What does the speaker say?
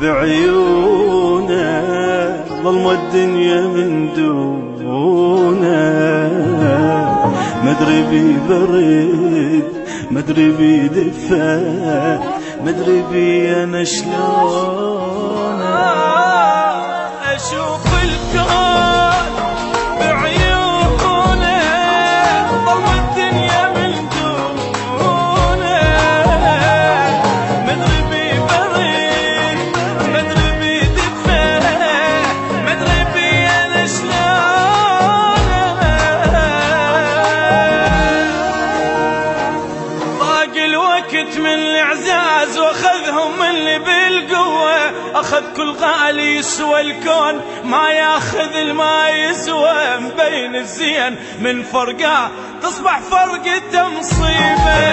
بعيونه، ظلمة الدنيا من دونه. مدري بي برد، مدري بي دفا، مدري بي انا شلون اشوف الكون بعيونه، ظلمة الدنيا من دونه. مدري بي برد، مدري بي دفا، مدري بي انا شلون. ضاق الوقت من الاعزاز واخذهم اللي بالقوه، اخذ كل غالي يسوى الكون ما ياخذ الما يسوى. مبين الزين من فرقه تصبح فرقته مصيبه.